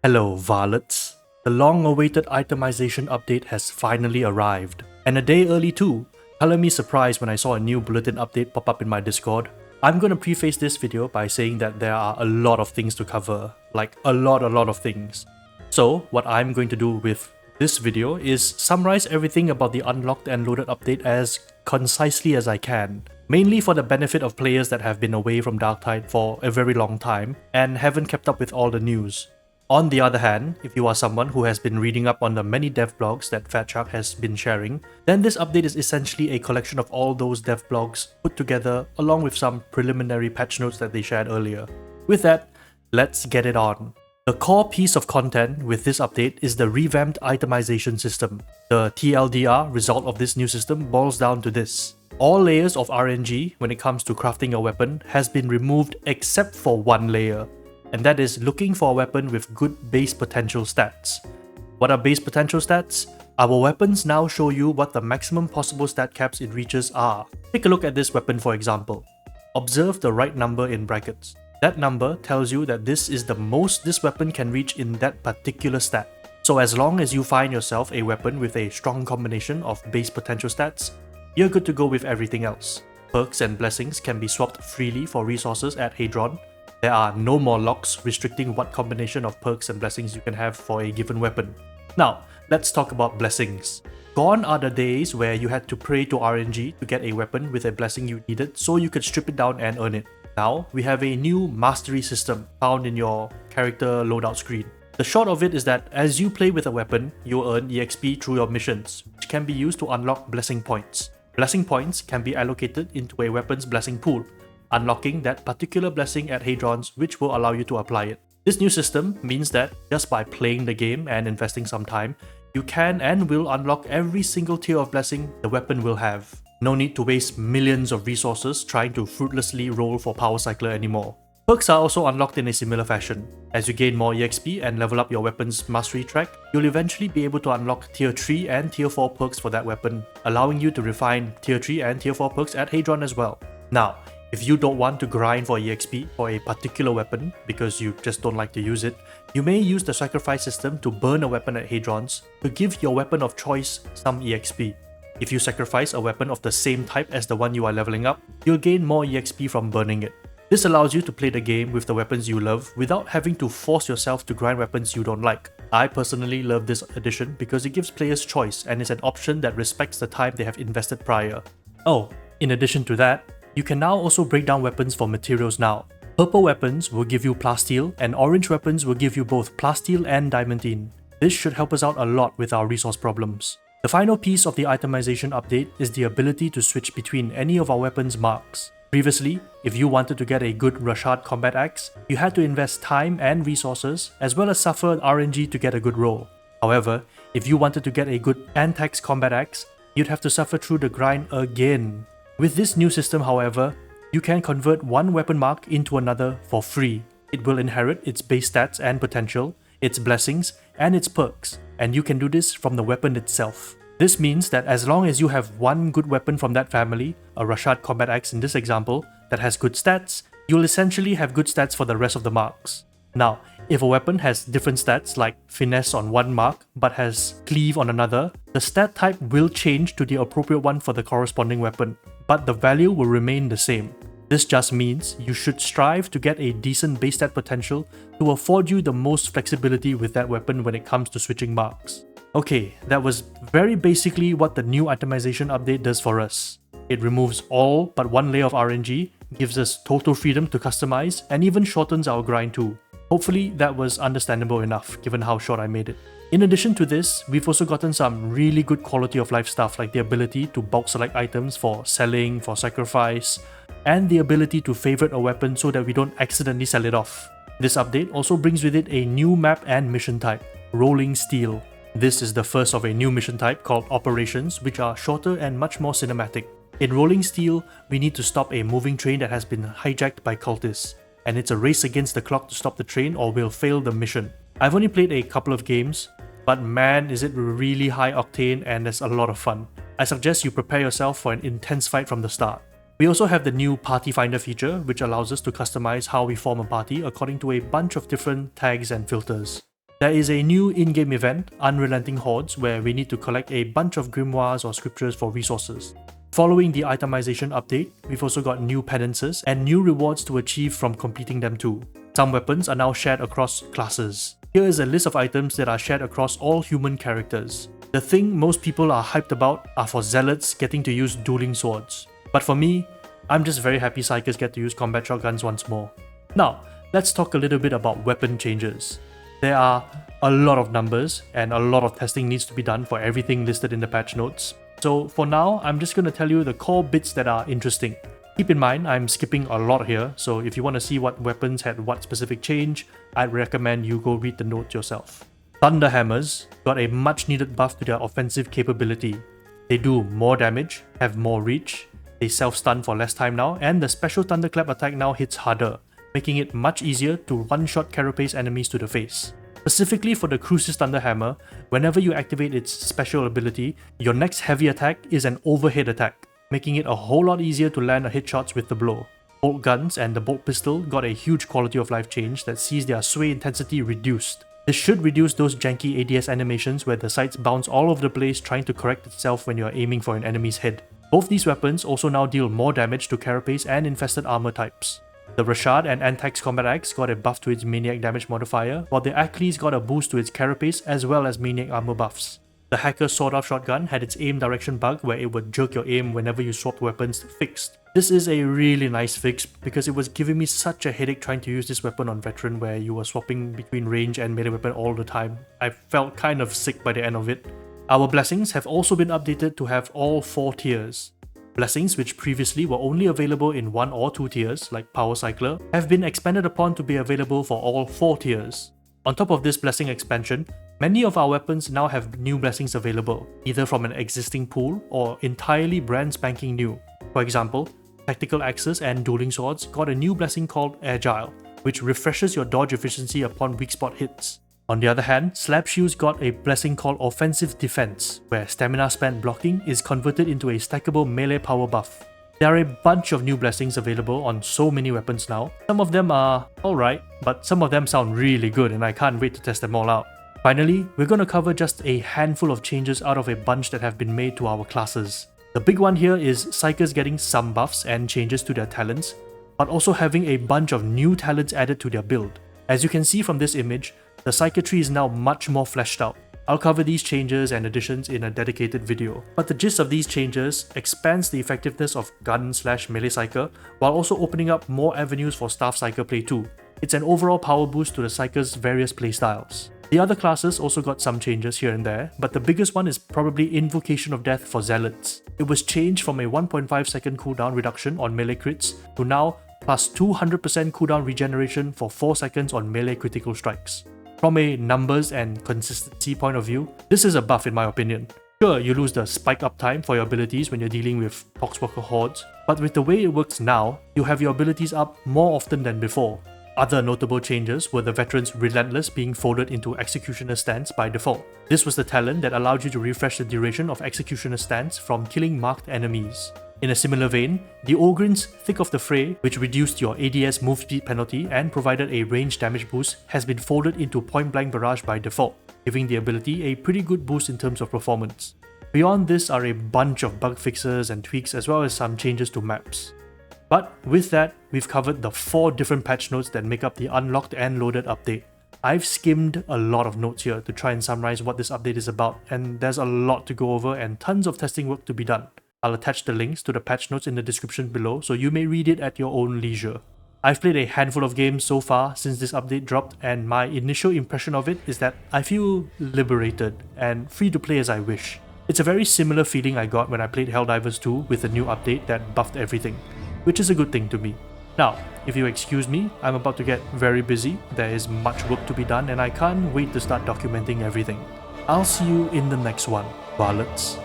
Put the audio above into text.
Hello, Varlets. The long-awaited itemization update has finally arrived, and a day early too. Color me surprised when I saw a new bulletin update pop up in my Discord. I'm gonna preface this video by saying that there are a lot of things to cover, like a lot of things. So what I'm going to do with this video is summarize everything about the unlocked and loaded update as concisely as I can, mainly for the benefit of players that have been away from Darktide for a very long time and haven't kept up with all the news. On the other hand, if you are someone who has been reading up on the many dev blogs that Fatshark has been sharing, then this update is essentially a collection of all those dev blogs put together along with some preliminary patch notes that they shared earlier. With that, let's get it on. The core piece of content with this update is the revamped itemization system. The TLDR result of this new system boils down to this. All layers of RNG when it comes to crafting a weapon has been removed except for one layer, and that is looking for a weapon with good base potential stats. What are base potential stats? Our weapons now show you what the maximum possible stat caps it reaches are. Take a look at this weapon for example. Observe the right number in brackets. That number tells you that this is the most this weapon can reach in that particular stat. So as long as you find yourself a weapon with a strong combination of base potential stats, you're good to go with everything else. Perks and blessings can be swapped freely for resources at Hadron. There are no more locks restricting what combination of perks and blessings you can have for a given weapon. Now, let's talk about blessings. Gone are the days where you had to pray to RNG to get a weapon with a blessing you needed so you could strip it down and earn it. Now, we have a new mastery system found in your character loadout screen. The short of it is that as you play with a weapon, you'll earn EXP through your missions, which can be used to unlock blessing points. Blessing points can be allocated into a weapon's blessing pool, unlocking that particular blessing at Hadrons, which will allow you to apply it. This new system means that just by playing the game and investing some time, you can and will unlock every single tier of blessing the weapon will have. No need to waste millions of resources trying to fruitlessly roll for Power Cycler anymore. Perks are also unlocked in a similar fashion. As you gain more EXP and level up your weapon's mastery track, you'll eventually be able to unlock Tier 3 and Tier 4 perks for that weapon, allowing you to refine Tier 3 and Tier 4 perks at Hadron as well. Now, if you don't want to grind for EXP for a particular weapon because you just don't like to use it, you may use the sacrifice system to burn a weapon at Hadrons to give your weapon of choice some EXP. If you sacrifice a weapon of the same type as the one you are leveling up, you'll gain more EXP from burning it. This allows you to play the game with the weapons you love without having to force yourself to grind weapons you don't like. I personally love this addition because it gives players choice and is an option that respects the time they have invested prior. Oh, in addition to that, you can now also break down weapons for materials now. Purple weapons will give you plasteel and orange weapons will give you both plasteel and diamantine. This should help us out a lot with our resource problems. The final piece of the itemization update is the ability to switch between any of our weapons' marks. Previously, if you wanted to get a good Rashad combat axe, you had to invest time and resources as well as suffer RNG to get a good roll. However, if you wanted to get a good Antax combat axe, you'd have to suffer through the grind again. With this new system, however, you can convert one weapon mark into another for free. It will inherit its base stats and potential, its blessings, and its perks, and you can do this from the weapon itself. This means that as long as you have one good weapon from that family, a Rashad combat axe in this example, that has good stats, you'll essentially have good stats for the rest of the marks. Now, if a weapon has different stats like finesse on one mark but has cleave on another, the stat type will change to the appropriate one for the corresponding weapon, but the value will remain the same. This just means you should strive to get a decent base stat potential to afford you the most flexibility with that weapon when it comes to switching marks. Okay, that was very basically what the new itemization update does for us. It removes all but one layer of RNG, gives us total freedom to customize, and even shortens our grind too. Hopefully that was understandable enough given how short I made it. In addition to this, we've also gotten some really good quality of life stuff like the ability to bulk select items for selling, for sacrifice, and the ability to favorite a weapon so that we don't accidentally sell it off. This update also brings with it a new map and mission type, Rolling Steel. This is the first of a new mission type called Operations, which are shorter and much more cinematic. In Rolling Steel, we need to stop a moving train that has been hijacked by cultists, and it's a race against the clock to stop the train or we'll fail the mission. I've only played a couple of games, but man is it really high octane and there's a lot of fun. I suggest you prepare yourself for an intense fight from the start. We also have the new Party Finder feature, which allows us to customize how we form a party according to a bunch of different tags and filters. There is a new in-game event, Unrelenting Hordes, where we need to collect a bunch of grimoires or scriptures for resources. Following the itemization update, we've also got new penances and new rewards to achieve from completing them too. Some weapons are now shared across classes. Here is a list of items that are shared across all human characters. The thing most people are hyped about are for zealots getting to use dueling swords. But for me, I'm just very happy psychers get to use combat shotguns once more. Now, let's talk a little bit about weapon changes. There are a lot of numbers and a lot of testing needs to be done for everything listed in the patch notes. So for now, I'm just going to tell you the core bits that are interesting. Keep in mind, I'm skipping a lot here, so if you want to see what weapons had what specific change, I'd recommend you go read the notes yourself. Thunder Hammers got a much needed buff to their offensive capability. They do more damage, have more reach, they self-stun for less time now, and the special Thunderclap attack now hits harder, making it much easier to one-shot carapace enemies to the face. Specifically for the Crucis Thunder Hammer, whenever you activate its special ability, your next heavy attack is an overhead attack, making it a whole lot easier to land hit shots with the blow. Bolt guns and the bolt pistol got a huge quality of life change that sees their sway intensity reduced. This should reduce those janky ADS animations where the sights bounce all over the place trying to correct itself when you are aiming for an enemy's head. Both these weapons also now deal more damage to carapace and infested armor types. The Rashad and Antax Combat Axe got a buff to its Maniac damage modifier, while the Acklys got a boost to its carapace as well as Maniac armor buffs. The Hacker Sword-Off Shotgun had its aim direction bug where it would jerk your aim whenever you swapped weapons fixed. This is a really nice fix because it was giving me such a headache trying to use this weapon on Veteran where you were swapping between range and melee weapon all the time. I felt kind of sick by the end of it. Our blessings have also been updated to have all 4 tiers. Blessings, which previously were only available in 1 or 2 tiers, like Power Cycler, have been expanded upon to be available for all 4 tiers. On top of this blessing expansion, many of our weapons now have new blessings available, either from an existing pool or entirely brand spanking new. For example, Tactical Axes and Dueling Swords got a new blessing called Agile, which refreshes your dodge efficiency upon weak spot hits. On the other hand, Slab Shields got a blessing called Offensive Defense, where stamina spent blocking is converted into a stackable melee power buff. There are a bunch of new blessings available on so many weapons now. Some of them are alright, but some of them sound really good and I can't wait to test them all out. Finally, we're going to cover just a handful of changes out of a bunch that have been made to our classes. The big one here is Psychers getting some buffs and changes to their talents, but also having a bunch of new talents added to their build. As you can see from this image, the Psyker tree is now much more fleshed out. I'll cover these changes and additions in a dedicated video, but the gist of these changes expands the effectiveness of gun/melee Psyker while also opening up more avenues for Staff Psyker play too. It's an overall power boost to the Psyker's various playstyles. The other classes also got some changes here and there, but the biggest one is probably Invocation of Death for Zealots. It was changed from a 1.5 second cooldown reduction on melee crits to now plus 200% cooldown regeneration for 4 seconds on melee critical strikes. From a numbers and consistency point of view, this is a buff in my opinion. Sure, you lose the spike up time for your abilities when you're dealing with Poxwalker hordes, but with the way it works now, you have your abilities up more often than before. Other notable changes were the Veteran's Relentless being folded into Executioner Stance by default. This was the talent that allowed you to refresh the duration of Executioner Stance from killing marked enemies. In a similar vein, the Ogren's Thick of the Fray, which reduced your ADS move speed penalty and provided a range damage boost, has been folded into Point Blank Barrage by default, giving the ability a pretty good boost in terms of performance. Beyond this are a bunch of bug fixes and tweaks as well as some changes to maps. But with that, we've covered the 4 different patch notes that make up the unlocked and loaded update. I've skimmed a lot of notes here to try and summarize what this update is about, and there's a lot to go over and tons of testing work to be done. I'll attach the links to the patch notes in the description below so you may read it at your own leisure. I've played a handful of games so far since this update dropped, and my initial impression of it is that I feel liberated and free to play as I wish. It's a very similar feeling I got when I played Helldivers 2 with the new update that buffed everything, which is a good thing to me. Now, if you excuse me, I'm about to get very busy, there is much work to be done and I can't wait to start documenting everything. I'll see you in the next one, Varlets.